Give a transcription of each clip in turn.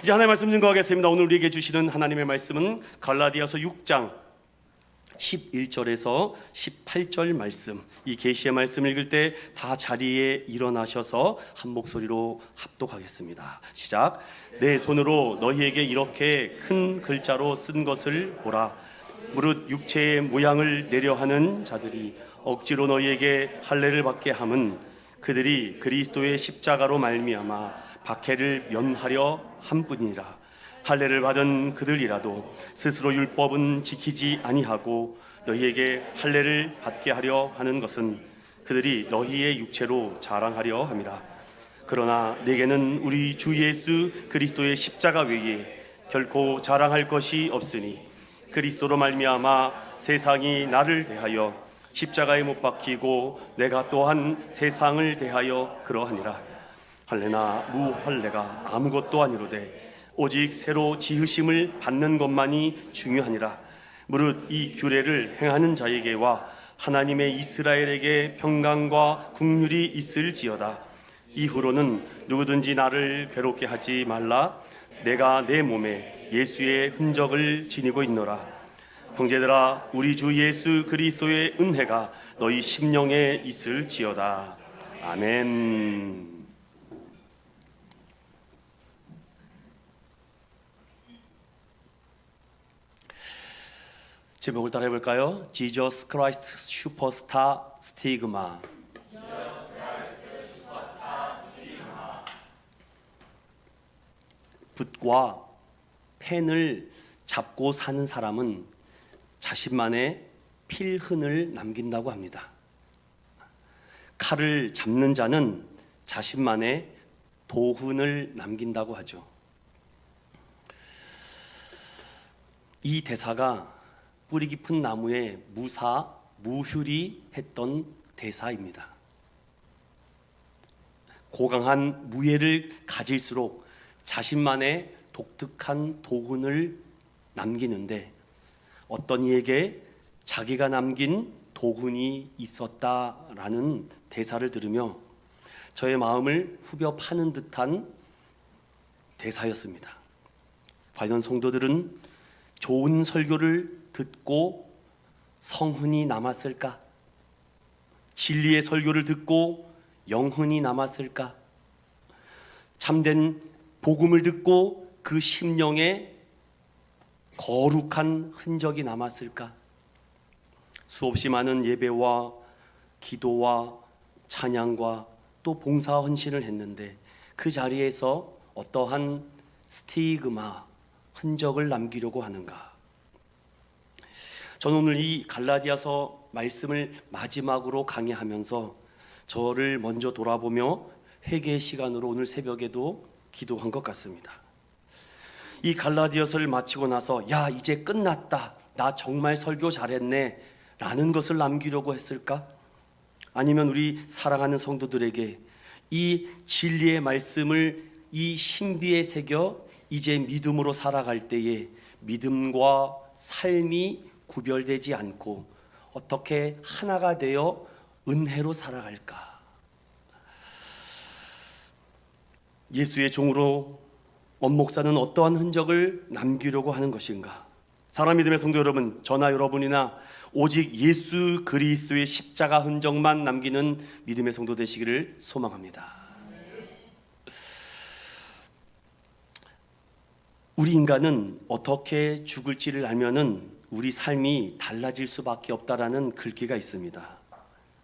이제 하나님의 말씀 증거하겠습니다. 오늘 우리에게 주시는 하나님의 말씀은 갈라디아서 6장 11절에서 18절 말씀. 이 계시의 말씀을 읽을 때 다 자리에 일어나셔서 한 목소리로 합독하겠습니다. 시작. 내 손으로 너희에게 이렇게 큰 글자로 쓴 것을 보라. 무릇 육체의 모양을 내려 하는 자들이 억지로 너희에게 할례를 받게 함은 그들이 그리스도의 십자가로 말미암아 박해를 면하려 함뿐이라. 할례를 받은 그들이라도 스스로 율법은 지키지 아니하고 너희에게 할례를 받게 하려 하는 것은 그들이 너희의 육체로 자랑하려 함이라. 그러나 내게는 우리 주 예수 그리스도의 십자가 외에 결코 자랑할 것이 없으니 그리스도로 말미암아 세상이 나를 대하여 십자가에 못 박히고 내가 또한 세상을 대하여 그러하니라. 할례나 무할례가 아무것도 아니로되 오직 새로 지으심을 받는 것만이 중요하니라. 무릇 이 규례를 행하는 자에게와 하나님의 이스라엘에게 평강과 긍휼이 있을지어다. 이후로는 누구든지 나를 괴롭게 하지 말라. 내가 내 몸에 예수의 흔적을 지니고 있노라. 형제들아, 우리 주 예수 그리스도의 은혜가 너희 심령에 있을지어다. 아멘. 제목을 따라 해볼까요? Jesus Christ Superstar Stigma. 붓과 펜을 잡고 사는 사람은 자신만의 필흔을 남긴다고 합니다. 칼을 잡는 자는 자신만의 도흔을 남긴다고 하죠. 이 대사가 뿌리 깊은 나무에 무휴리 했던 대사입니다. 고강한 무예를 가질수록 자신만의 독특한 도흔을 남기는데 어떤 이에게 자기가 남긴 도흔이 있었다라는 대사를 들으며 저의 마음을 후벼 파는 듯한 대사였습니다. 과연 성도들은 좋은 설교를 듣고 성흔이 남았을까? 진리의 설교를 듣고 영흔이 남았을까? 참된 복음을 듣고 그 심령에 거룩한 흔적이 남았을까? 수없이 많은 예배와 기도와 찬양과 또 봉사 헌신을 했는데 그 자리에서 어떠한 스티그마, 흔적을 남기려고 하는가? 저는 오늘 이 갈라디아서 말씀을 마지막으로 강의하면서 저를 먼저 돌아보며 회개의 시간으로 오늘 새벽에도 기도한 것 같습니다. 이 갈라디아서를 마치고 나서 야 이제 끝났다, 나 정말 설교 잘했네 라는 것을 남기려고 했을까? 아니면 우리 사랑하는 성도들에게 이 진리의 말씀을 이 신비에 새겨 이제 믿음으로 살아갈 때에 믿음과 삶이 구별되지 않고 어떻게 하나가 되어 은혜로 살아갈까? 예수의 종으로 원목사는 어떠한 흔적을 남기려고 하는 것인가? 사랑하는 믿음의 성도 여러분, 저나 여러분이나 오직 예수 그리스도의 십자가 흔적만 남기는 믿음의 성도 되시기를 소망합니다. 우리 인간은 어떻게 죽을지를 알면은 우리 삶이 달라질 수밖에 없다라는 글귀가 있습니다.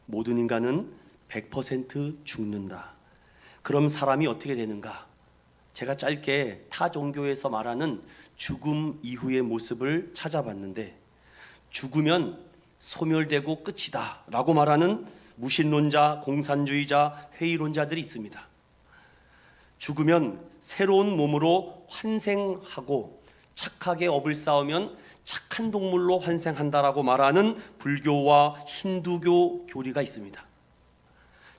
모든 인간은 100% 죽는다. 그럼 사람이 어떻게 되는가? 제가 짧게 타 종교에서 말하는 죽음 이후의 모습을 찾아봤는데 죽으면 소멸되고 끝이다 라고 말하는 무신론자, 공산주의자, 회의론자들이 있습니다. 죽으면 새로운 몸으로 환생하고 착하게 업을 쌓으면 착한 동물로 환생한다라고 말하는 불교와 힌두교 교리가 있습니다.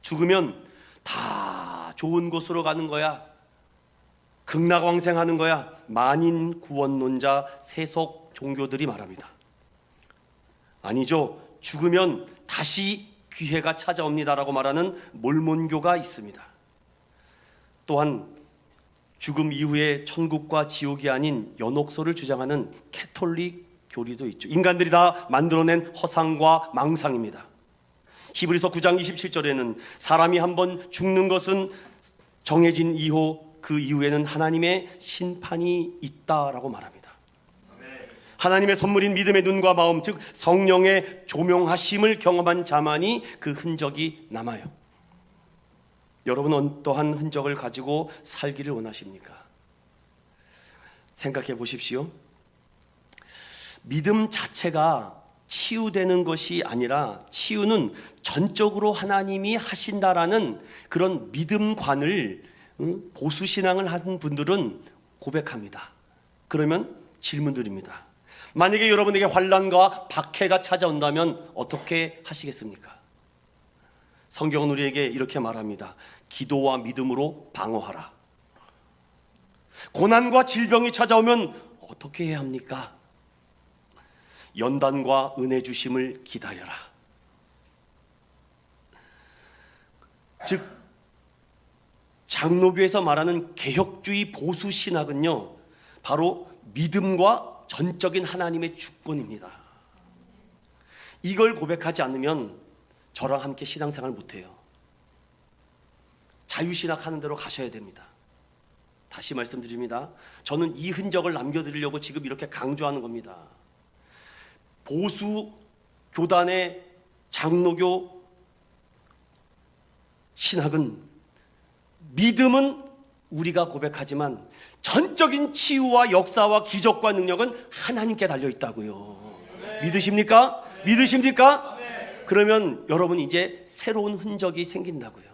죽으면 다 좋은 곳으로 가는 거야, 극락왕생하는 거야, 만인 구원론자 세속 종교들이 말합니다. 아니죠. 죽으면 다시 기회가 찾아옵니다라고 말하는 몰몬교가 있습니다. 또한 죽음 이후에 천국과 지옥이 아닌 연옥소를 주장하는 캐톨릭 교리도 있죠. 인간들이 다 만들어낸 허상과 망상입니다. 히브리서 9장 27절에는 사람이 한번 죽는 것은 정해진 이후 그 이후에는 하나님의 심판이 있다라고 말합니다. 하나님의 선물인 믿음의 눈과 마음, 즉 성령의 조명하심을 경험한 자만이 그 흔적이 남아요. 여러분은 어떠한 흔적을 가지고 살기를 원하십니까? 생각해 보십시오. 믿음 자체가 치유되는 것이 아니라 치유는 전적으로 하나님이 하신다라는 그런 믿음관을 보수신앙을 하는 분들은 고백합니다. 그러면 질문드립니다. 만약에 여러분에게 환난과 박해가 찾아온다면 어떻게 하시겠습니까? 성경은 우리에게 이렇게 말합니다. 기도와 믿음으로 방어하라. 고난과 질병이 찾아오면 어떻게 해야 합니까? 연단과 은혜 주심을 기다려라. 즉 장로교에서 말하는 개혁주의 보수 신학은요, 바로 믿음과 전적인 하나님의 주권입니다. 이걸 고백하지 않으면 저랑 함께 신앙생활 못해요. 자유신학 하는 대로 가셔야 됩니다. 다시 말씀드립니다. 저는 이 흔적을 남겨드리려고 지금 이렇게 강조하는 겁니다. 보수 교단의 장로교 신학은, 믿음은 우리가 고백하지만 전적인 치유와 역사와 기적과 능력은 하나님께 달려 있다고요. 믿으십니까? 믿으십니까? 그러면 여러분 이제 새로운 흔적이 생긴다고요.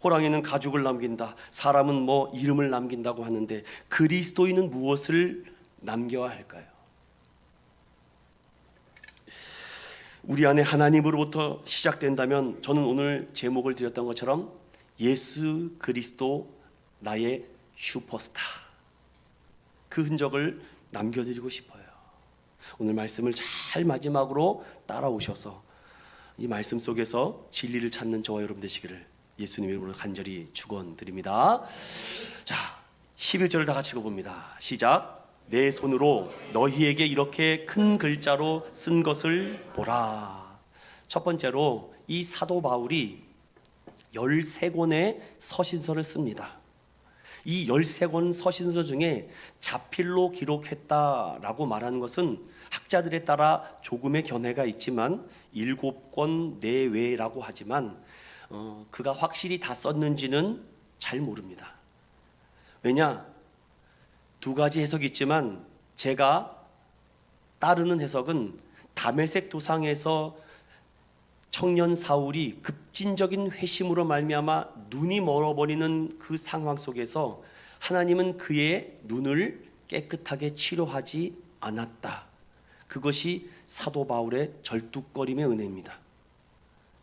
호랑이는 가죽을 남긴다, 사람은 뭐 이름을 남긴다고 하는데 그리스도인은 무엇을 남겨야 할까요? 우리 안에 하나님으로부터 시작된다면 저는 오늘 제목을 드렸던 것처럼 예수 그리스도 나의 슈퍼스타, 그 흔적을 남겨드리고 싶어요. 오늘 말씀을 잘 마지막으로 따라오셔서 이 말씀 속에서 진리를 찾는 저와 여러분 되시기를 예수님의 이름으로 간절히 축원드립니다. 자, 11절을 다 같이 읽어봅니다. 시작. 내 손으로 너희에게 이렇게 큰 글자로 쓴 것을 보라. 첫 번째로 이 사도 바울이 13권의 서신서를 씁니다. 이 13권 서신서 중에 자필로 기록했다라고 말하는 것은 학자들에 따라 조금의 견해가 있지만 7권 내외라고 하지만 그가 확실히 다 썼는지는 잘 모릅니다. 왜냐? 두 가지 해석이 있지만 제가 따르는 해석은 다메섹 도상에서 청년 사울이 급진적인 회심으로 말미암아 눈이 멀어버리는 그 상황 속에서 하나님은 그의 눈을 깨끗하게 치료하지 않았다. 그것이 사도 바울의 절뚝거림의 은혜입니다.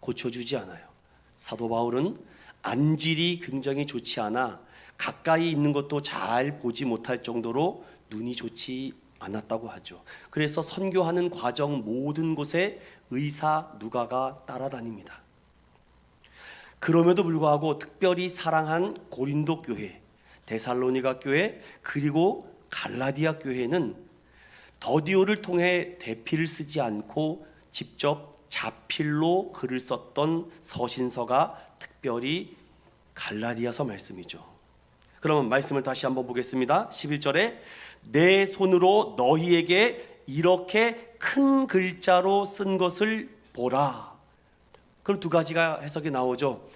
고쳐주지 않아요. 사도 바울은 안질이 굉장히 좋지 않아 가까이 있는 것도 잘 보지 못할 정도로 눈이 좋지 않았다고 하죠. 그래서 선교하는 과정 모든 곳에 의사 누가가 따라다닙니다. 그럼에도 불구하고 특별히 사랑한 고린도 교회, 데살로니가 교회, 그리고 갈라디아 교회는 더디오를 통해 대피를 쓰지 않고 직접 자필로 글을 썼던 서신서가 특별히 갈라디아서 말씀이죠. 그러면 말씀을 다시 한번 보겠습니다. 11절에 내 손으로 너희에게 이렇게 큰 글자로 쓴 것을 보라. 그럼 두 가지가 해석이 나오죠.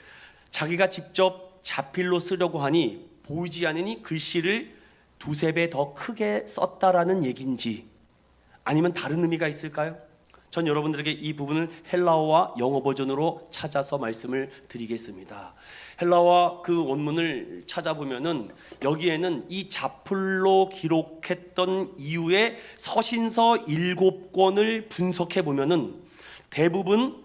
자기가 직접 자필로 쓰려고 하니 보이지 않으니 글씨를 두세 배 더 크게 썼다라는 얘기인지 아니면 다른 의미가 있을까요? 전 여러분들에게 이 부분을 헬라어와 영어 버전으로 찾아서 말씀을 드리겠습니다. 헬라어 그 원문을 찾아보면은 여기에는 이 자필로 기록했던 이후에 서신서 7권을 분석해 보면은 대부분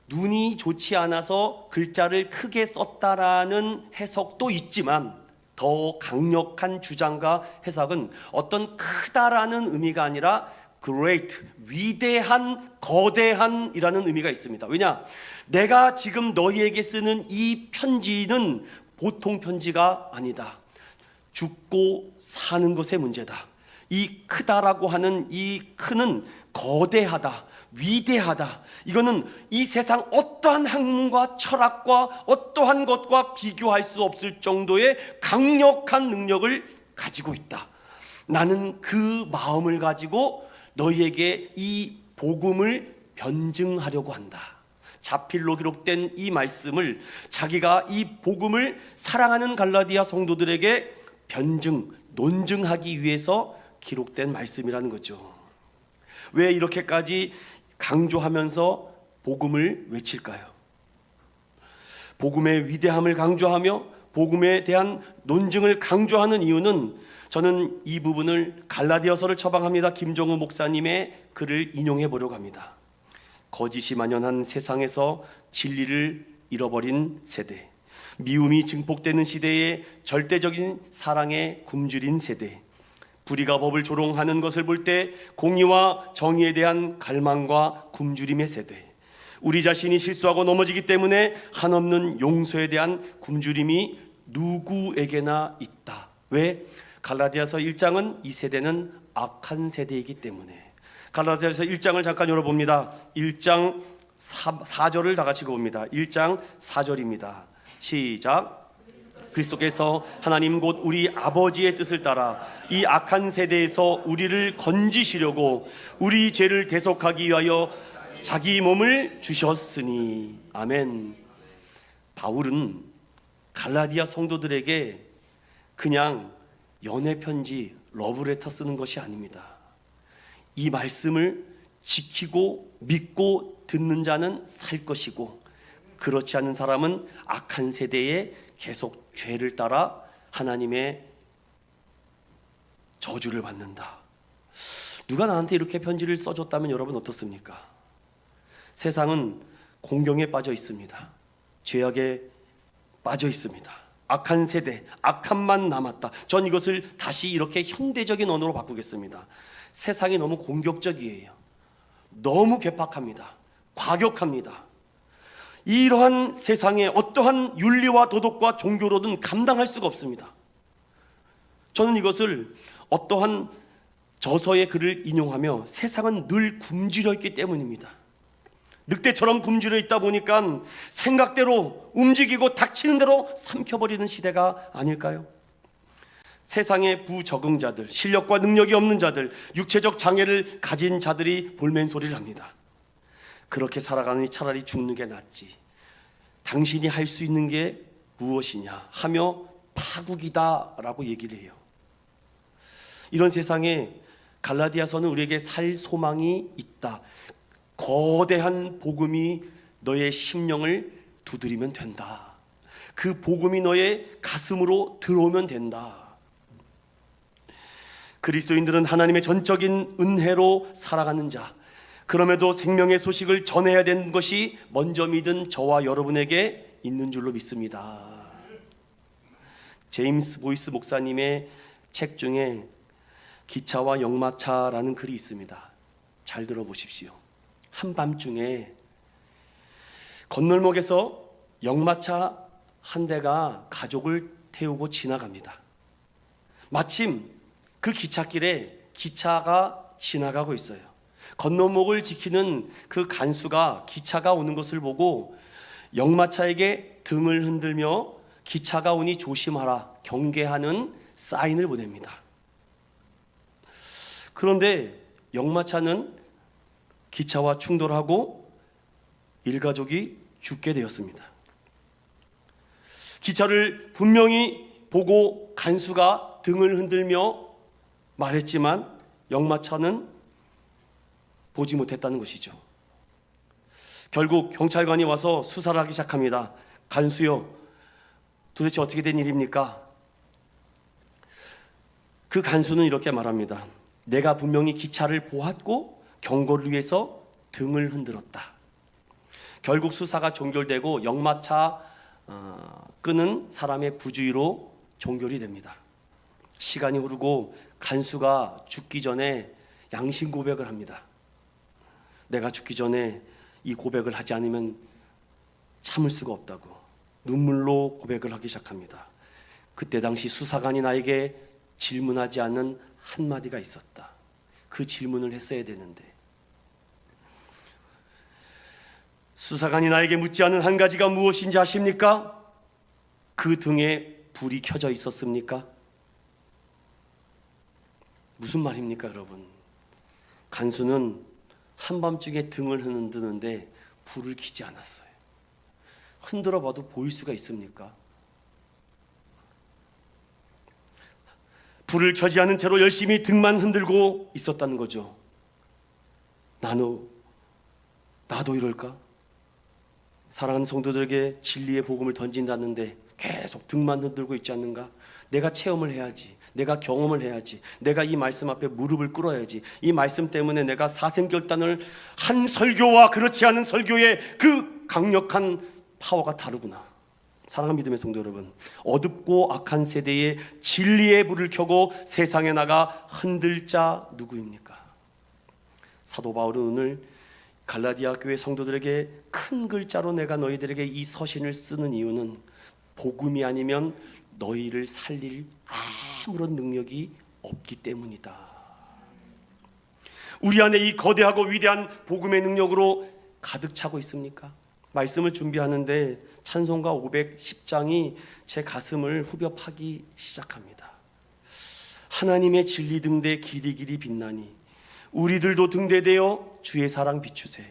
눈이 좋지 않아서 글자를 크게 썼다라는 해석도 있지만 더 강력한 주장과 해석은 어떤 크다라는 의미가 아니라 great, 위대한, 거대한이라는 의미가 있습니다. 왜냐? 내가 지금 너희에게 쓰는 이 편지는 보통 편지가 아니다. 죽고 사는 것의 문제다. 이 크다라고 하는 이 크는 거대하다, 위대하다. 이거는 이 세상 어떠한 학문과 철학과 어떠한 것과 비교할 수 없을 정도의 강력한 능력을 가지고 있다. 나는 그 마음을 가지고 너희에게 이 복음을 변증하려고 한다. 자필로 기록된 이 말씀을 자기가 이 복음을 사랑하는 갈라디아 성도들에게 변증, 논증하기 위해서 기록된 말씀이라는 거죠. 왜 이렇게까지 강조하면서 복음을 외칠까요? 복음의 위대함을 강조하며 복음에 대한 논증을 강조하는 이유는, 저는 이 부분을 갈라디아서를 처방합니다. 김정우 목사님의 글을 인용해 보려고 합니다. 거짓이 만연한 세상에서 진리를 잃어버린 세대, 미움이 증폭되는 시대에 절대적인 사랑에 굶주린 세대, 불의가 법을 조롱하는 것을 볼 때 공의와 정의에 대한 갈망과 굶주림의 세대, 우리 자신이 실수하고 넘어지기 때문에 한없는 용서에 대한 굶주림이 누구에게나 있다. 왜? 갈라디아서 1장은 이 세대는 악한 세대이기 때문에. 갈라디아서 1장을 잠깐 열어봅니다. 1장 4절을 다 같이 읽어봅니다. 1장 4절입니다. 시작. 그리스도께서 하나님 곧 우리 아버지의 뜻을 따라 이 악한 세대에서 우리를 건지시려고 우리 죄를 대속하기 위하여 자기 몸을 주셨으니. 아멘. 바울은 갈라디아 성도들에게 그냥 연애 편지, 러브레터 쓰는 것이 아닙니다. 이 말씀을 지키고 믿고 듣는 자는 살 것이고, 그렇지 않은 사람은 악한 세대에 계속 죄를 따라 하나님의 저주를 받는다. 누가 나한테 이렇게 편지를 써줬다면 여러분 어떻습니까? 세상은 공경에 빠져 있습니다. 죄악에 빠져 있습니다. 악한 세대, 악함만 남았다. 전 이것을 다시 이렇게 현대적인 언어로 바꾸겠습니다. 세상이 너무 공격적이에요. 너무 괴팍합니다. 과격합니다. 이러한 세상에 어떠한 윤리와 도덕과 종교로든 감당할 수가 없습니다. 저는 이것을 어떠한 저서의 글을 인용하며 세상은 늘 굶주려 있기 때문입니다. 늑대처럼 굶주려 있다 보니까 생각대로 움직이고 닥치는 대로 삼켜버리는 시대가 아닐까요? 세상의 부적응자들, 실력과 능력이 없는 자들, 육체적 장애를 가진 자들이 볼멘소리를 합니다. 그렇게 살아가느니 차라리 죽는 게 낫지. 당신이 할 수 있는 게 무엇이냐 하며 파국이다라고 얘기를 해요. 이런 세상에 갈라디아서는 우리에게 살 소망이 있다. 거대한 복음이 너의 심령을 두드리면 된다. 그 복음이 너의 가슴으로 들어오면 된다. 그리스도인들은 하나님의 전적인 은혜로 살아가는 자, 그럼에도 생명의 소식을 전해야 되는 것이 먼저 믿은 저와 여러분에게 있는 줄로 믿습니다. 제임스 보이스 목사님의 책 중에 기차와 역마차라는 글이 있습니다. 잘 들어보십시오. 한밤중에 건널목에서 역마차 한 대가 가족을 태우고 지나갑니다. 마침 그 기찻길에 기차가 지나가고 있어요. 건너목을 지키는 그 간수가 기차가 오는 것을 보고 역마차에게 등을 흔들며 기차가 오니 조심하라, 경계하는 사인을 보냅니다. 그런데 역마차는 기차와 충돌하고 일가족이 죽게 되었습니다. 기차를 분명히 보고 간수가 등을 흔들며 말했지만 역마차는 보지 못했다는 것이죠. 결국 경찰관이 와서 수사를 하기 시작합니다. 간수요, 도대체 어떻게 된 일입니까? 그 간수는 이렇게 말합니다. 내가 분명히 기차를 보았고 경고를 위해서 등을 흔들었다. 결국 수사가 종결되고 역마차 끄는 사람의 부주의로 종결이 됩니다. 시간이 흐르고 간수가 죽기 전에 양심 고백을 합니다. 내가 죽기 전에 이 고백을 하지 않으면 참을 수가 없다고 눈물로 고백을 하기 시작합니다. 그때 당시 수사관이 나에게 질문하지 않은 한마디가 있었다. 그 질문을 했어야 되는데, 수사관이 나에게 묻지 않은 한 가지가 무엇인지 아십니까? 그 등에 불이 켜져 있었습니까? 무슨 말입니까, 여러분? 간수는 한밤중에 등을 흔드는데 불을 켜지 않았어요. 흔들어 봐도 보일 수가 있습니까? 불을 켜지 않은 채로 열심히 등만 흔들고 있었다는 거죠. 나도 이럴까? 사랑하는 성도들에게 진리의 복음을 던진다는데 계속 등만 흔들고 있지 않는가? 내가 체험을 해야지. 내가 경험을 해야지. 내가 이 말씀 앞에 무릎을 꿇어야지. 이 말씀 때문에 내가 사생결단을 한 설교와 그렇지 않은 설교의 그 강력한 파워가 다르구나. 사랑하는 믿음의 성도 여러분, 어둡고 악한 세대에 진리의 불을 켜고 세상에 나가 흔들 자 누구입니까? 사도 바울은 오늘 갈라디아 교회 성도들에게 큰 글자로 내가 너희들에게 이 서신을 쓰는 이유는 복음이 아니면 너희를 살릴 아무런 능력이 없기 때문이다. 우리 안에 이 거대하고 위대한 복음의 능력으로 가득 차고 있습니까? 말씀을 준비하는데 찬송가 510장이 제 가슴을 후벼 파기 시작합니다. 하나님의 진리 등대 길이 빛나니 우리들도 등대되어 주의 사랑 비추세.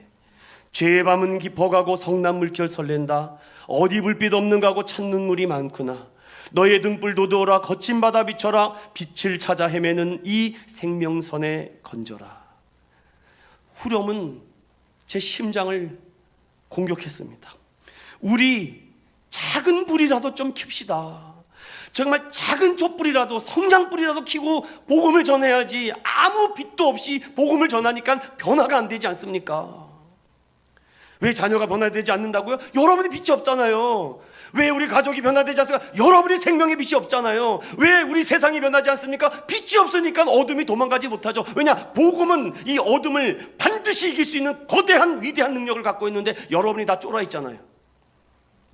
죄의 밤은 깊어가고 성난 물결 설렌다. 어디 불빛 없는가 하고 찾는 물이 많구나. 너의 등불 돋우어라. 거친 바다 비춰라. 빛을 찾아 헤매는 이 생명선에 건져라. 후렴은 제 심장을 공격했습니다. 우리 작은 불이라도 좀 켭시다. 정말 작은 촛불이라도 성냥불이라도 켜고 복음을 전해야지. 아무 빛도 없이 복음을 전하니까 변화가 안 되지 않습니까? 왜 자녀가 변화되지 않는다고요? 여러분이 빛이 없잖아요. 왜 우리 가족이 변화되지 않습니까? 여러분이 생명의 빛이 없잖아요. 왜 우리 세상이 변하지 않습니까? 빛이 없으니까 어둠이 도망가지 못하죠. 왜냐? 복음은 이 어둠을 반드시 이길 수 있는 거대한 위대한 능력을 갖고 있는데 여러분이 다 쫄아 있잖아요.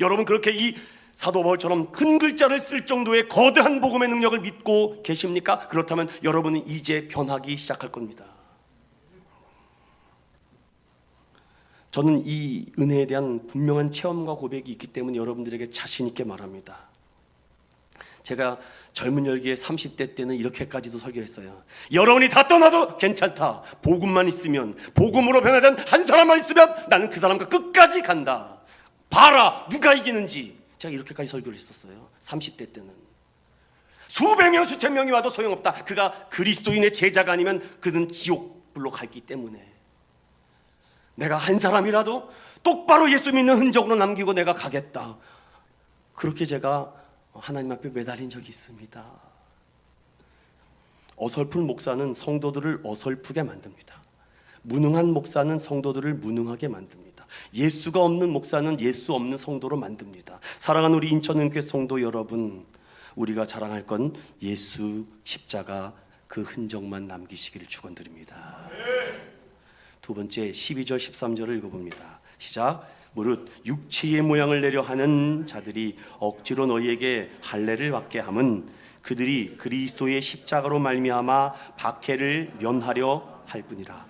여러분 그렇게 이 사도 바울처럼 큰 글자를 쓸 정도의 거대한 복음의 능력을 믿고 계십니까? 그렇다면 여러분은 이제 변하기 시작할 겁니다. 저는 이 은혜에 대한 분명한 체험과 고백이 있기 때문에 여러분들에게 자신 있게 말합니다. 제가 젊은 열기에 30대 때는 이렇게까지도 설교했어요. 여러분이 다 떠나도 괜찮다. 복음만 있으면, 복음으로 변화된 한 사람만 있으면 나는 그 사람과 끝까지 간다. 봐라 누가 이기는지. 제가 이렇게까지 설교를 했었어요. 30대 때는. 수백 명 수천 명이 와도 소용없다. 그가 그리스도인의 제자가 아니면 그는 지옥불로 갔기 때문에 내가 한 사람이라도 똑바로 예수 믿는 흔적으로 남기고 내가 가겠다. 그렇게 제가 하나님 앞에 매달린 적이 있습니다. 어설픈 목사는 성도들을 어설프게 만듭니다. 무능한 목사는 성도들을 무능하게 만듭니다. 예수가 없는 목사는 예수 없는 성도로 만듭니다. 사랑하는 우리 인천은교회 성도 여러분, 우리가 자랑할 건 예수 십자가 그 흔적만 남기시기를 축원드립니다. 두 번째 12절 13절을 읽어봅니다. 시작. 무릇 육체의 모양을 내려 하는 자들이 억지로 너희에게 할례를 받게 함은 그들이 그리스도의 십자가로 말미암아 박해를 면하려 할 뿐이라.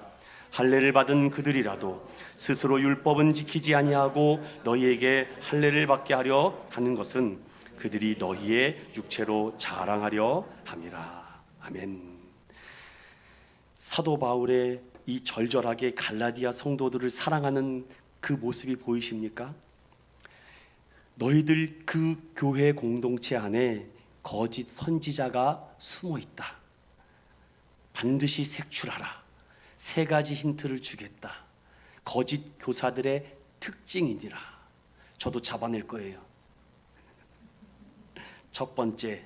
할례를 받은 그들이라도 스스로 율법은 지키지 아니하고 너희에게 할례를 받게 하려 하는 것은 그들이 너희의 육체로 자랑하려 함이라. 아멘. 사도 바울의 이 절절하게 갈라디아 성도들을 사랑하는 그 모습이 보이십니까? 너희들 그 교회 공동체 안에 거짓 선지자가 숨어 있다. 반드시 색출하라. 세 가지 힌트를 주겠다. 거짓 교사들의 특징이니라. 저도 잡아낼 거예요. 첫 번째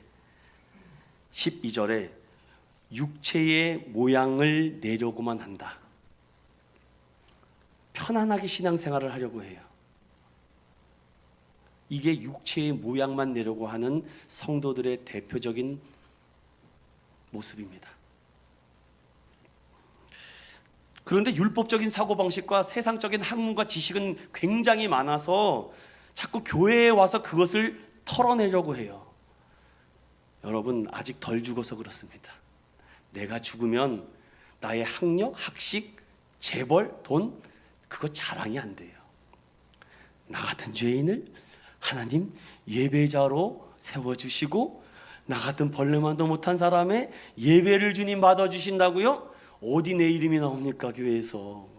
12절에 육체의 모양을 내려고만 한다. 편안하게 신앙생활을 하려고 해요. 이게 육체의 모양만 내려고 하는 성도들의 대표적인 모습입니다. 그런데 율법적인 사고방식과 세상적인 학문과 지식은 굉장히 많아서 자꾸 교회에 와서 그것을 털어내려고 해요. 여러분 아직 덜 죽어서 그렇습니다. 내가 죽으면 나의 학력, 학식, 재벌, 돈 그거 자랑이 안 돼요. 나 같은 죄인을 하나님 예배자로 세워주시고 나 같은 벌레만도 못한 사람의 예배를 주님 받아주신다고요? 어디 내 이름이 나옵니까 교회에서.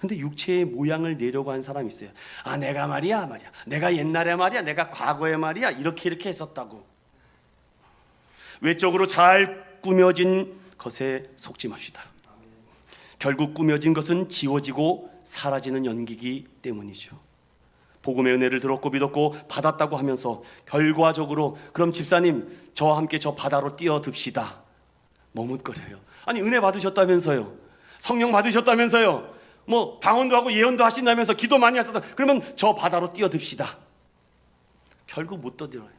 근데 육체의 모양을 내려고 하는 사람이 있어요. 아 내가 말이야 내가 옛날에 말이야 내가 과거에 말이야 이렇게 했었다고. 외적으로 잘 꾸며진 것에 속지 맙시다. 결국 꾸며진 것은 지워지고 사라지는 연기이기 때문이죠. 복음의 은혜를 들었고 믿었고 받았다고 하면서 결과적으로 그럼 집사님 저와 함께 저 바다로 뛰어듭시다 머뭇거려요. 아니 은혜 받으셨다면서요, 성령 받으셨다면서요, 뭐 방언도 하고 예언도 하신다면서 기도 많이 하셨다, 그러면 저 바다로 뛰어듭시다. 결국 못 떠들어요.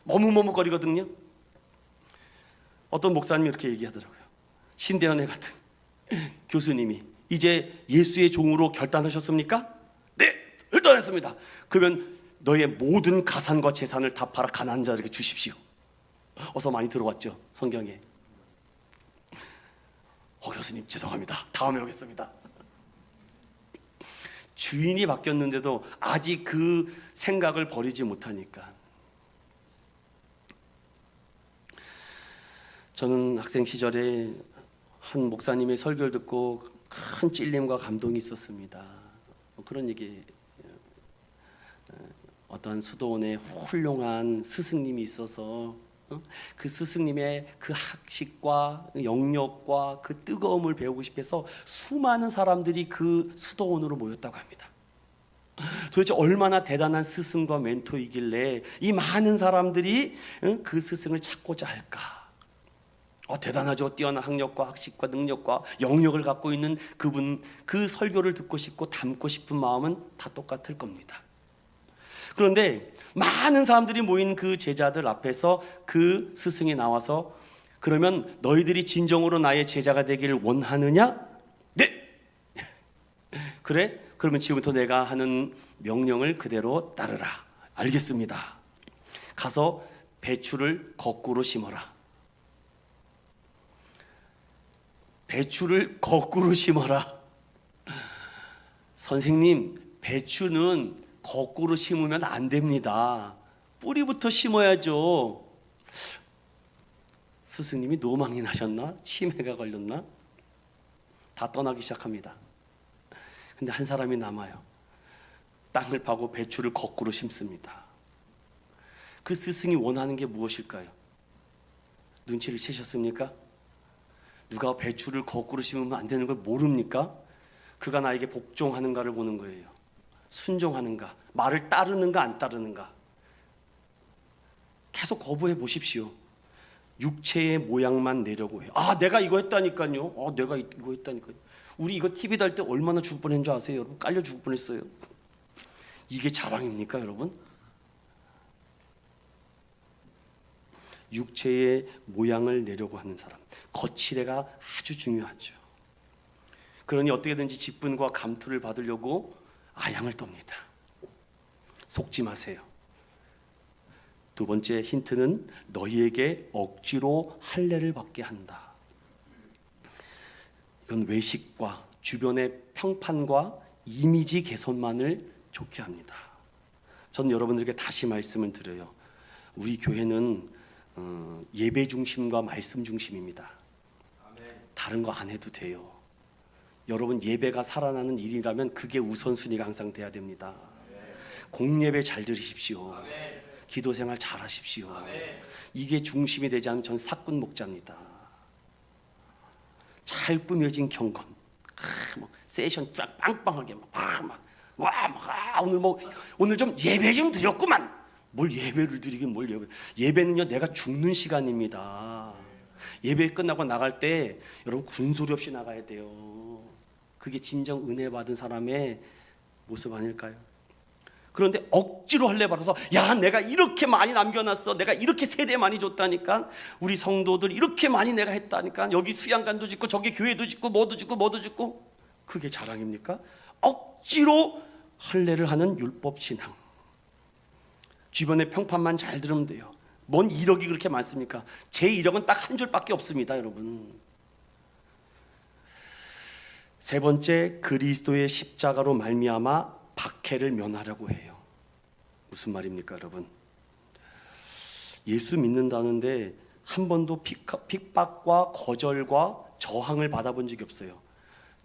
머뭇머뭇거리거든요. 어떤 목사님이 이렇게 얘기하더라고요. 신대현의 같은 교수님이 이제 예수의 종으로 결단하셨습니까? 네, 결단했습니다. 그러면 너의 모든 가산과 재산을 다 팔아 가난한 자들에게 주십시오. 어서 많이 들어왔죠 성경에. 교수님 죄송합니다, 다음에 오겠습니다. 주인이 바뀌었는데도 아직 그 생각을 버리지 못하니까. 저는 학생 시절에 한 목사님의 설교를 듣고 큰 찔림과 감동이 있었습니다. 그런 얘기, 어떤 수도원에 훌륭한 스승님이 있어서 그 스승님의 그 학식과 영역과 그 뜨거움을 배우고 싶어서 수많은 사람들이 그 수도원으로 모였다고 합니다. 도대체 얼마나 대단한 스승과 멘토이길래 이 많은 사람들이 그 스승을 찾고자 할까? 대단하죠. 뛰어난 학력과 학식과 능력과 영역을 갖고 있는 그분, 그 설교를 듣고 싶고 담고 싶은 마음은 다 똑같을 겁니다. 그런데 많은 사람들이 모인 그 제자들 앞에서 그 스승이 나와서 그러면 너희들이 진정으로 나의 제자가 되기를 원하느냐? 네! 그래? 그러면 지금부터 내가 하는 명령을 그대로 따르라. 알겠습니다. 가서 배추를 거꾸로 심어라. 배추를 거꾸로 심어라. 선생님, 배추는 거꾸로 심으면 안 됩니다. 뿌리부터 심어야죠. 스승님이 노망이 나셨나? 치매가 걸렸나? 다 떠나기 시작합니다. 근데 한 사람이 남아요. 땅을 파고 배추를 거꾸로 심습니다. 그 스승이 원하는 게 무엇일까요? 눈치를 채셨습니까? 누가 배추를 거꾸로 심으면 안 되는 걸 모릅니까? 그가 나에게 복종하는가를 보는 거예요. 순종하는가, 말을 따르는가 안 따르는가. 계속 거부해 보십시오. 육체의 모양만 내려고 해요. 내가 이거 했다니까요. 내가 이거 했다니까요. 우리 이거 TV 달 때 얼마나 죽을 뻔한 줄 아세요 여러분? 깔려 죽을 뻔했어요. 이게 자랑입니까 여러분? 육체의 모양을 내려고 하는 사람, 거칠애가 아주 중요하죠. 그러니 어떻게든지 직분과 감투를 받으려고 아양을 떱니다. 속지 마세요. 두 번째 힌트는 너희에게 억지로 할례를 받게 한다. 이건 외식과 주변의 평판과 이미지 개선만을 좋게 합니다. 저는 여러분들에게 다시 말씀을 드려요. 우리 교회는 예배 중심과 말씀 중심입니다. 다른 거 안 해도 돼요. 여러분 예배가 살아나는 일이라면 그게 우선순위가 항상 돼야 됩니다. 공예배 잘 들으십시오. 기도 생활 잘 하십시오. 이게 중심이 되지 않으면 전 사꾼 목자입니다. 잘 꾸며진 경건, 세션 쫙 빵빵하게 오늘 좀 예배 좀 드렸구만. 뭘 예배를 드리긴 뭘 예배는요 내가 죽는 시간입니다. 예배 끝나고 나갈 때 여러분 군소리 없이 나가야 돼요. 그게 진정 은혜 받은 사람의 모습 아닐까요? 그런데 억지로 할례 받아서 내가 이렇게 많이 남겨놨어, 내가 이렇게 세례 많이 줬다니까, 우리 성도들 이렇게 많이 내가 했다니까, 여기 수양관도 짓고 저기 교회도 짓고 뭐도 짓고, 그게 자랑입니까? 억지로 할례를 하는 율법 신앙. 주변의 평판만 잘 들으면 돼요. 뭔 이력이 그렇게 많습니까? 제 이력은 딱 한 줄밖에 없습니다, 여러분. 세 번째, 그리스도의 십자가로 말미암아 박해를 면하려고 해요. 무슨 말입니까, 여러분? 예수 믿는다는데 한 번도 핍박과 거절과 저항을 받아본 적이 없어요.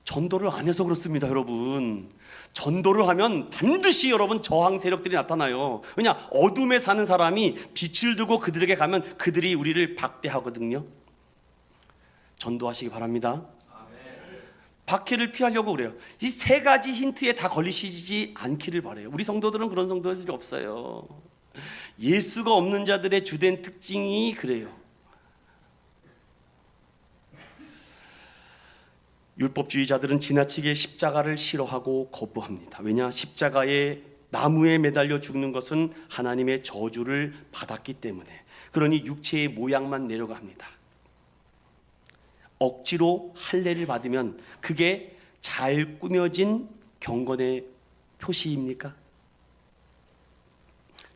전도를 안 해서 그렇습니다, 여러분. 전도를 하면 반드시 여러분 저항 세력들이 나타나요. 왜냐? 어둠에 사는 사람이 빛을 두고 그들에게 가면 그들이 우리를 박대하거든요. 전도하시기 바랍니다. 박해를 피하려고 그래요. 이 세 가지 힌트에 다 걸리시지 않기를 바라요. 우리 성도들은 그런 성도들이 없어요. 예수가 없는 자들의 주된 특징이 그래요. 율법주의자들은 지나치게 십자가를 싫어하고 거부합니다. 왜냐? 십자가에 나무에 매달려 죽는 것은 하나님의 저주를 받았기 때문에. 그러니 육체의 모양만 내려가 합니다. 억지로 할례를 받으면 그게 잘 꾸며진 경건의 표시입니까?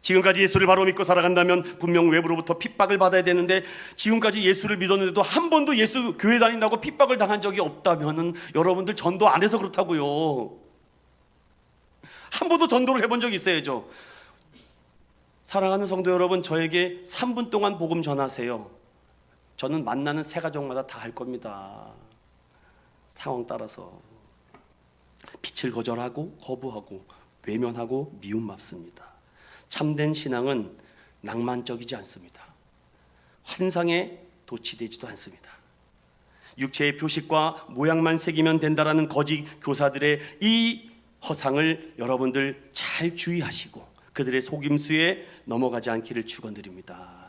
지금까지 예수를 바로 믿고 살아간다면 분명 외부로부터 핍박을 받아야 되는데, 지금까지 예수를 믿었는데도 한 번도 예수 교회 다닌다고 핍박을 당한 적이 없다면은 여러분들 전도 안 해서 그렇다고요. 한 번도 전도를 해본 적이 있어야죠. 사랑하는 성도 여러분, 저에게 3분 동안 복음 전하세요. 저는 만나는 새 가족마다 다 할 겁니다. 상황 따라서. 빛을 거절하고 거부하고 외면하고 미움받습니다. 참된 신앙은 낭만적이지 않습니다. 환상에 도취되지도 않습니다. 육체의 표식과 모양만 새기면 된다라는 거짓 교사들의 이 허상을 여러분들 잘 주의하시고 그들의 속임수에 넘어가지 않기를 축원드립니다.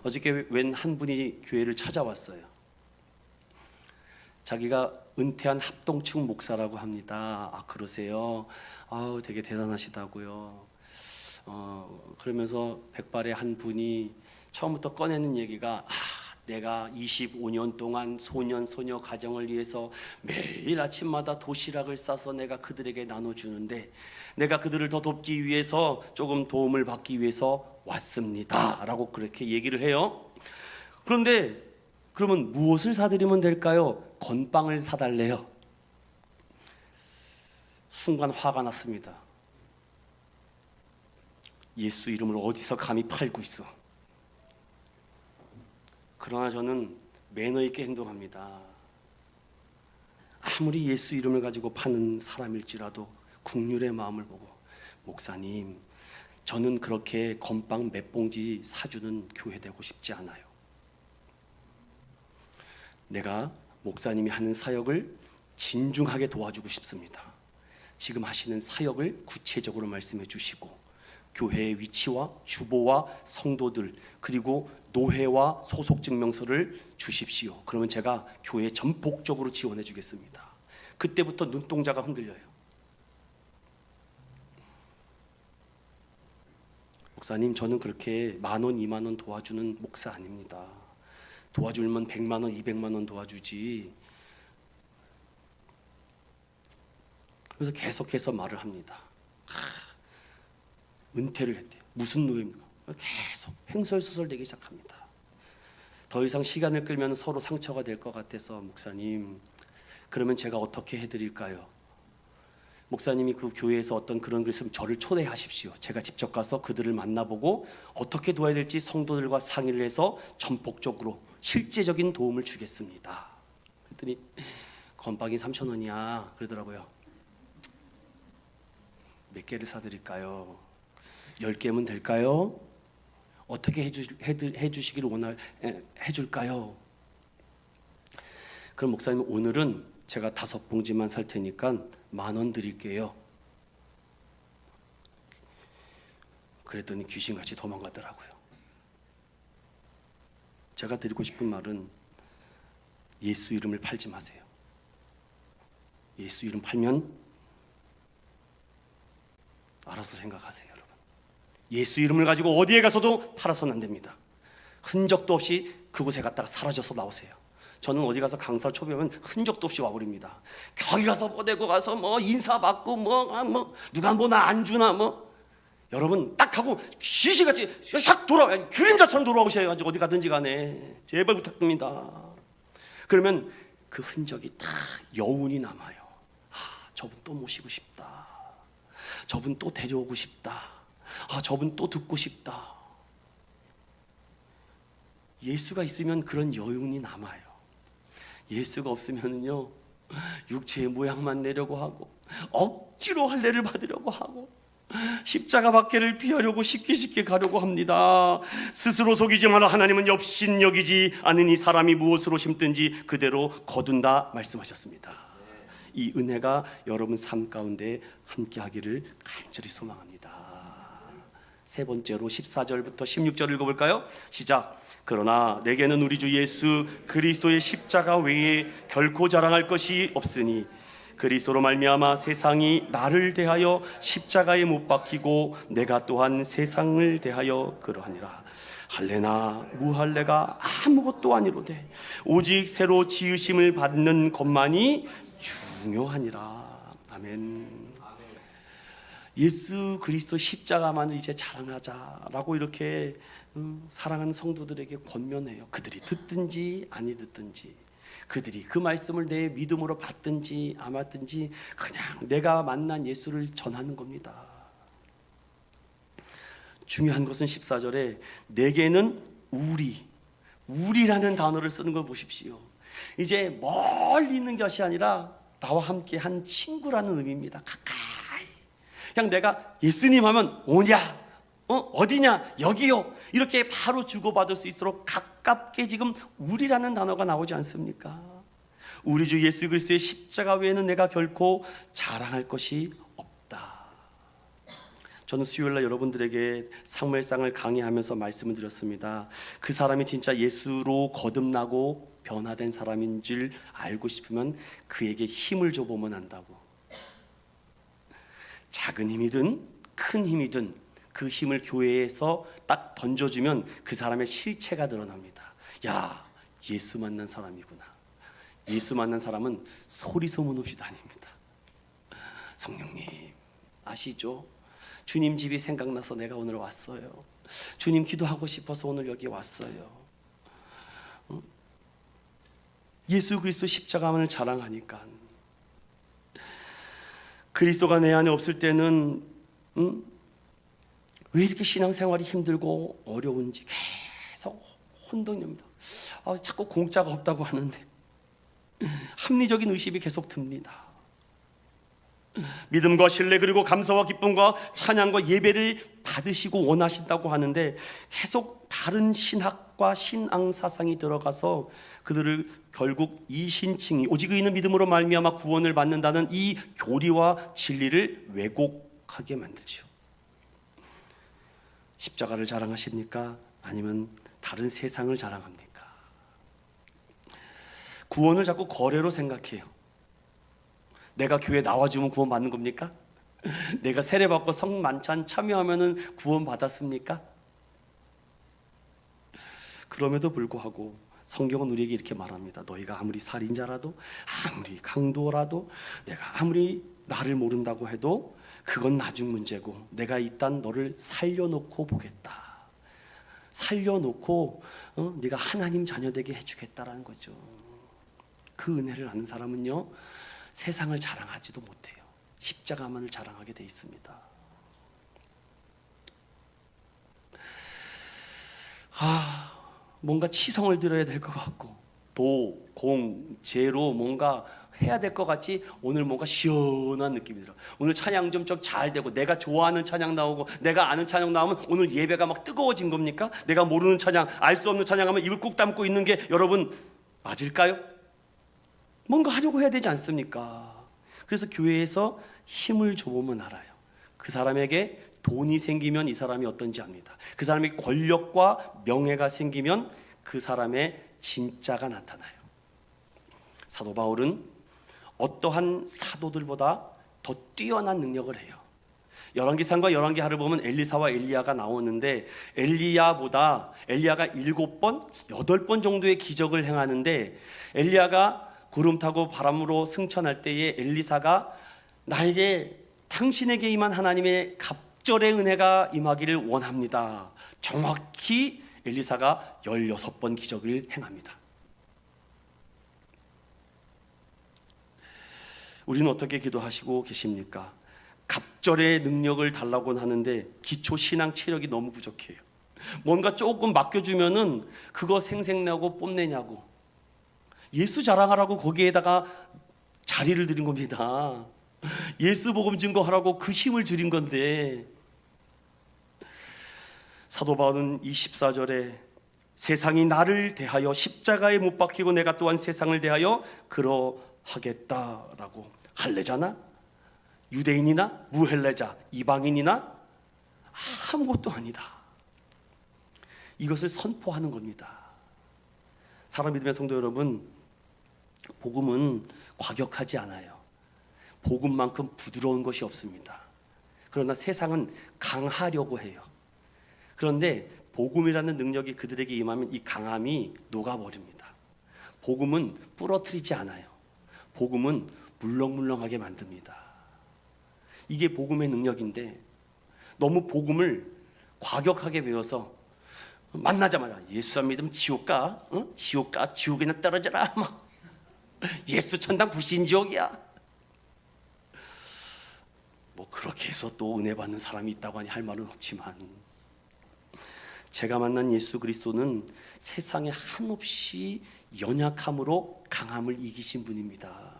어저께 웬 한 분이 교회를 찾아왔어요. 자기가 은퇴한 합동층 목사라고 합니다. 아, 그러세요? 아우, 되게 대단하시다고요. 그러면서 백발의 한 분이 처음부터 꺼내는 얘기가, 내가 25년 동안 소년 소녀 가정을 위해서 매일 아침마다 도시락을 싸서 내가 그들에게 나눠주는데, 내가 그들을 더 돕기 위해서 조금 도움을 받기 위해서 왔습니다 라고 그렇게 얘기를 해요. 그런데 그러면 무엇을 사드리면 될까요? 건빵을 사달래요. 순간 화가 났습니다. 예수 이름을 어디서 감히 팔고 있어. 그러나 저는 매너 있게 행동합니다. 아무리 예수 이름을 가지고 파는 사람일지라도 국률의 마음을 보고, 목사님, 저는 그렇게 건빵 몇 봉지 사주는 교회 되고 싶지 않아요. 내가 목사님이 하는 사역을 진중하게 도와주고 싶습니다. 지금 하시는 사역을 구체적으로 말씀해 주시고, 교회의 위치와 주보와 성도들 그리고 노회와 소속 증명서를 주십시오. 그러면 제가 교회에 전폭적으로 지원해 주겠습니다. 그때부터 눈동자가 흔들려요. 목사님, 저는 그렇게 10,000원, 20,000원 도와주는 목사 아닙니다. 도와주면 100만 원, 200만 원 도와주지. 그래서 계속해서 말을 합니다. 은퇴를 했대요. 무슨 노예입니까? 계속 횡설수설되기 시작합니다. 더 이상 시간을 끌면 서로 상처가 될 것 같아서, 목사님, 그러면 제가 어떻게 해드릴까요? 목사님이 그 교회에서 어떤 그런 글 쓰면 저를 초대하십시오. 제가 직접 가서 그들을 만나보고 어떻게 도와야 될지 성도들과 상의를 해서 전폭적으로 실제적인 도움을 주겠습니다. 그랬더니 건빵이 3,000원이야 그러더라고요. 몇 개를 사드릴까요? 10개면 될까요? 어떻게 해주시기를 해줄까요? 그럼 목사님, 오늘은 제가 5봉지만 살 테니까 10,000원 드릴게요. 그랬더니 귀신같이 도망가더라고요. 제가 드리고 싶은 말은, 예수 이름을 팔지 마세요. 예수 이름 팔면 알아서 생각하세요, 여러분. 예수 이름을 가지고 어디에 가서도 팔아서는 안 됩니다. 흔적도 없이 그곳에 갔다가 사라져서 나오세요. 저는 어디 가서 강사를 초빙하면 흔적도 없이 와버립니다. 거기 가서 뻗대고 가서 인사받고 누가 나 안 주나 여러분 딱 하고 시시같이 샥 돌아 그림자처럼 돌아오셔야지 어디 가든지 간에 제발 부탁드립니다. 그러면 그 흔적이 다 여운이 남아요. 아, 저분 또 모시고 싶다. 저분 또 데려오고 싶다. 아, 저분 또 듣고 싶다. 예수가 있으면 그런 여운이 남아요. 예수가 없으면요 육체의 모양만 내려고 하고 억지로 할례를 받으려고 하고 십자가 밖에를 피하려고 쉽게 가려고 합니다. 스스로 속이지 마라. 하나님은 업신여기지 않으니 사람이 무엇으로 심든지 그대로 거둔다 말씀하셨습니다. 이 은혜가 여러분 삶 가운데 함께하기를 간절히 소망합니다. 세 번째로 14절부터 16절 읽어볼까요? 시작. 그러나 내게는 우리 주 예수 그리스도의 십자가 외에 결코 자랑할 것이 없으니 그리스도로 말미암아 세상이 나를 대하여 십자가에 못 박히고 내가 또한 세상을 대하여 그러하니라. 할례나 무할례가 아무것도 아니로되 오직 새로 지으심을 받는 것만이 중요하니라. 아멘. 예수 그리스도 십자가만을 이제 자랑하자라고 이렇게 사랑하는 성도들에게 권면해요. 그들이 듣든지 아니 듣든지, 그들이 그 말씀을 내 믿음으로 받든지 안 받든지 그냥 내가 만난 예수를 전하는 겁니다. 중요한 것은 14절에 내게는 우리라는 단어를 쓰는 걸 보십시오. 이제 멀리 있는 것이 아니라 나와 함께 한 친구라는 의미입니다. 가까이. 그냥 내가 예수님 하면 오냐? 어디냐? 여기요. 이렇게 바로 주고받을 수 있도록 가깝게 지금 우리라는 단어가 나오지 않습니까? 우리 주 예수 그리스도의 십자가 외에는 내가 결코 자랑할 것이 없다. 저는 수요일날 여러분들에게 사무엘상을 강의하면서 말씀을 드렸습니다. 그 사람이 진짜 예수로 거듭나고 변화된 사람인 줄 알고 싶으면 그에게 힘을 줘보면 안다고. 작은 힘이든 큰 힘이든 그 힘을 교회에서 딱 던져주면 그 사람의 실체가 드러납니다. 야, 예수 만난 사람이구나. 예수 만난 사람은 소리 소문 없이 다닙니다. 성령님 아시죠? 주님 집이 생각나서 내가 오늘 왔어요. 주님 기도하고 싶어서 오늘 여기 왔어요. 예수 그리스도 십자가만을 자랑하니까. 그리스도가 내 안에 없을 때는 왜 이렇게 신앙생활이 힘들고 어려운지 계속 혼돈입니다. 자꾸 공짜가 없다고 하는데 합리적인 의심이 계속 듭니다. 믿음과 신뢰 그리고 감사와 기쁨과 찬양과 예배를 받으시고 원하신다고 하는데 계속 다른 신학과 신앙 사상이 들어가서 그들을 결국 이신칭이 오직 의인은 믿음으로 말미암아 구원을 받는다는 이 교리와 진리를 왜곡하게 만들죠. 십자가를 자랑하십니까? 아니면 다른 세상을 자랑합니까? 구원을 자꾸 거래로 생각해요. 내가 교회 나와주면 구원 받는 겁니까? 내가 세례받고 성만찬 참여하면 구원 받았습니까? 그럼에도 불구하고 성경은 우리에게 이렇게 말합니다. 너희가 아무리 살인자라도 아무리 강도라도 내가 아무리 나를 모른다고 해도 그건 나중 문제고 내가 일단 너를 살려놓고 보겠다. 살려놓고 네가 하나님 자녀 되게 해주겠다라는 거죠. 그 은혜를 아는 사람은요 세상을 자랑하지도 못해요. 십자가만을 자랑하게 돼 있습니다. 뭔가 치성을 들어야 될 것 같고 도, 공, 제로 뭔가 해야 될 것 같이 오늘 뭔가 시원한 느낌이 들어. 오늘 찬양 좀 잘 되고 내가 좋아하는 찬양 나오고 내가 아는 찬양 나오면 오늘 예배가 막 뜨거워진 겁니까? 내가 모르는 찬양, 알 수 없는 찬양하면 입을 꾹 담고 있는 게 여러분 맞을까요? 뭔가 하려고 해야 되지 않습니까? 그래서 교회에서 힘을 줘보면 알아요. 그 사람에게 돈이 생기면 이 사람이 어떤지 압니다. 그 사람에게 권력과 명예가 생기면 그 사람의 진짜가 나타나요. 사도 바울은 어떠한 사도들보다 더 뛰어난 능력을 해요. 열왕기상과 열왕기하를 보면 엘리사와 엘리야가 나오는데 엘리야가 7번, 8번 정도의 기적을 행하는데 엘리야가 구름 타고 바람으로 승천할 때에 엘리사가 나에게 당신에게 임한 하나님의 갑절의 은혜가 임하기를 원합니다. 정확히 엘리사가 16번 기적을 행합니다. 우리는 어떻게 기도하시고 계십니까? 갑절의 능력을 달라고는 하는데 기초 신앙 체력이 너무 부족해요. 뭔가 조금 맡겨주면은 그거 생색나고 뽐내냐고, 예수 자랑하라고 거기에다가 자리를 드린 겁니다. 예수 복음 증거하라고 그 힘을 들인 건데, 사도 바울은 24절에 세상이 나를 대하여 십자가에 못 박히고 내가 또한 세상을 대하여 그러하겠다라고, 할례자나 유대인이나 무헬레자 이방인이나 아무것도 아니다, 이것을 선포하는 겁니다. 사랑 믿음의 성도 여러분, 복음은 과격하지 않아요. 복음만큼 부드러운 것이 없습니다. 그러나 세상은 강하려고 해요. 그런데 복음이라는 능력이 그들에게 임하면 이 강함이 녹아버립니다. 복음은 부러뜨리지 않아요. 복음은 물렁물렁하게 만듭니다. 이게 복음의 능력인데, 너무 복음을 과격하게 배워서 만나자마자 예수 안 믿으면 지옥 가, 응? 지옥 가, 지옥에나 떨어져라, 막 예수 천당 불신지옥이야. 뭐 그렇게 해서 또 은혜 받는 사람이 있다고 하니 할 말은 없지만, 제가 만난 예수 그리스도는 세상에 한없이 연약함으로 강함을 이기신 분입니다.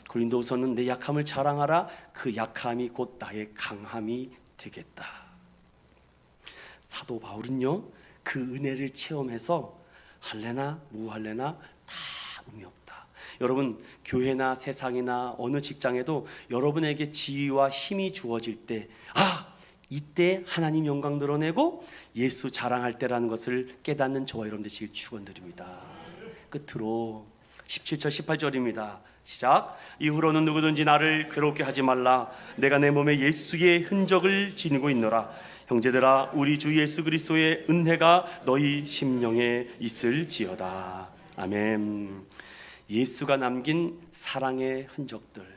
고린도후서는 내 약함을 자랑하라, 그 약함이 곧 나의 강함이 되겠다. 사도 바울은요, 그 은혜를 체험해서 할래나 무할래나 다 의미 없다. 여러분, 교회나 세상이나 어느 직장에도 여러분에게 지위와 힘이 주어질 때, 이때 하나님 영광 드러내고 예수 자랑할 때라는 것을 깨닫는 저와 여러분 되시길 축원드립니다. 끝으로 17절 18절입니다. 시작. 이후로는 누구든지 나를 괴롭게 하지 말라. 내가 내 몸에 예수의 흔적을 지니고 있노라. 형제들아, 우리 주 예수 그리스도의 은혜가 너희 심령에 있을지어다. 아멘. 예수가 남긴 사랑의 흔적들.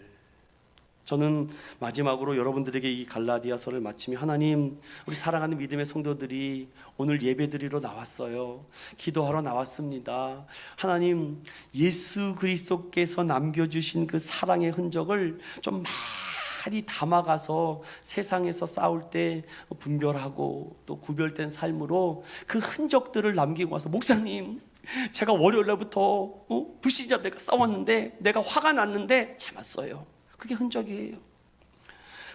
저는 마지막으로 여러분들에게 이 갈라디아서를 마치며, 하나님, 우리 사랑하는 믿음의 성도들이 오늘 예배드리러 나왔어요. 기도하러 나왔습니다. 하나님, 예수 그리스도께서 남겨주신 그 사랑의 흔적을 좀 많이 담아가서 세상에서 싸울 때 분별하고 또 구별된 삶으로 그 흔적들을 남기고 와서, 목사님, 제가 월요일날부터 불신자들과 싸웠는데, 내가 화가 났는데 참았어요. 그게 흔적이에요.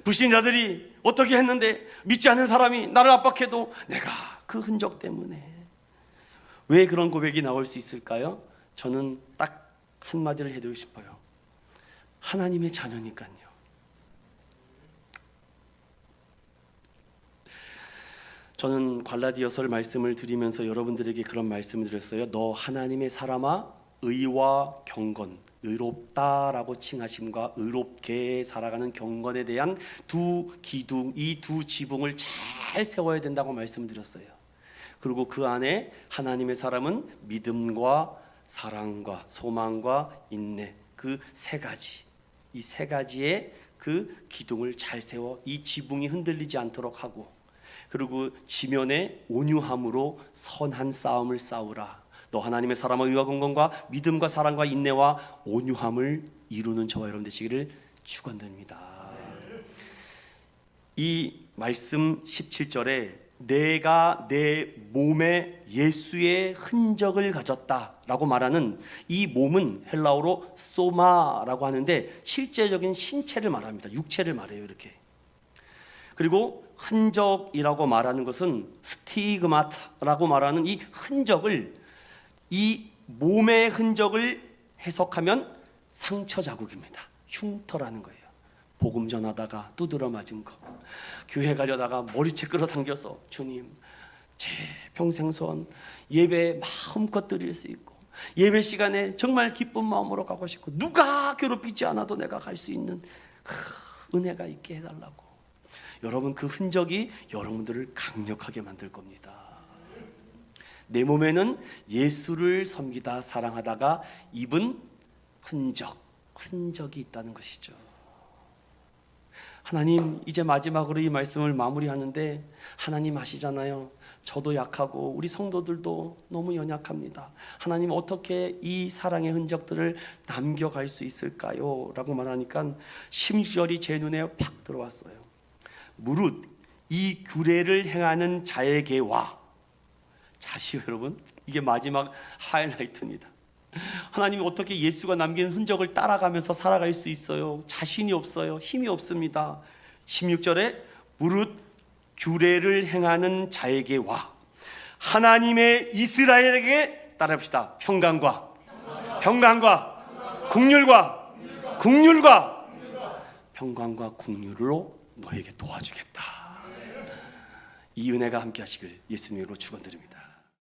불신자들이 어떻게 했는데, 믿지 않는 사람이 나를 압박해도 내가 그 흔적 때문에. 왜 그런 고백이 나올 수 있을까요? 저는 딱 한마디를 해드리고 싶어요. 하나님의 자녀니까요. 저는 갈라디아서를 말씀을 드리면서 여러분들에게 그런 말씀을 드렸어요. 너 하나님의 사람아, 의와 경건, 의롭다라고 칭하심과 의롭게 살아가는 경건에 대한 두 기둥, 이 두 지붕을 잘 세워야 된다고 말씀드렸어요. 그리고 그 안에 하나님의 사람은 믿음과 사랑과 소망과 인내, 그 세 가지, 이 세 가지의 그 기둥을 잘 세워 이 지붕이 흔들리지 않도록 하고, 그리고 지면에 온유함으로 선한 싸움을 싸우라. 너 하나님의 사람의 의와 경건과 믿음과 사랑과 인내와 온유함을 이루는 저와 여러분 되시기를 축원드립니다. 이 말씀 17절에 내가 내 몸에 예수의 흔적을 가졌다라고 말하는 이 몸은 헬라어로 소마라고 하는데, 실제적인 신체를 말합니다. 육체를 말해요, 이렇게. 그리고 흔적이라고 말하는 것은 스티그마타라고 말하는 이 흔적을, 이 몸의 흔적을 해석하면 상처 자국입니다. 흉터라는 거예요. 복음 전하다가 두드러 맞은 거, 교회 가려다가 머리채 끌어당겨서 주님, 제 평생 소원 예배 마음껏 드릴 수 있고, 예배 시간에 정말 기쁜 마음으로 가고 싶고, 누가 괴롭히지 않아도 내가 갈 수 있는 그 은혜가 있게 해달라고. 여러분, 그 흔적이 여러분들을 강력하게 만들 겁니다. 내 몸에는 예수를 섬기다 사랑하다가 입은 흔적이 있다는 것이죠. 하나님, 이제 마지막으로 이 말씀을 마무리하는데, 하나님 아시잖아요. 저도 약하고 우리 성도들도 너무 연약합니다. 하나님, 어떻게 이 사랑의 흔적들을 남겨갈 수 있을까요? 라고 말하니까 10절이 제 눈에 팍 들어왔어요. 무릇 이 규례를 행하는 자에게와, 자시요 여러분, 이게 마지막 하이라이트입니다. 하나님이 어떻게 예수가 남긴 흔적을 따라가면서 살아갈 수 있어요? 자신이 없어요. 힘이 없습니다. 16절에 무릇 규례를 행하는 자에게와 하나님의 이스라엘에게, 따라합시다, 평강과 국률과 평강과 국률로 너에게 도와주겠다. 이 은혜가 함께 하시길 예수님으로 축원드립니다.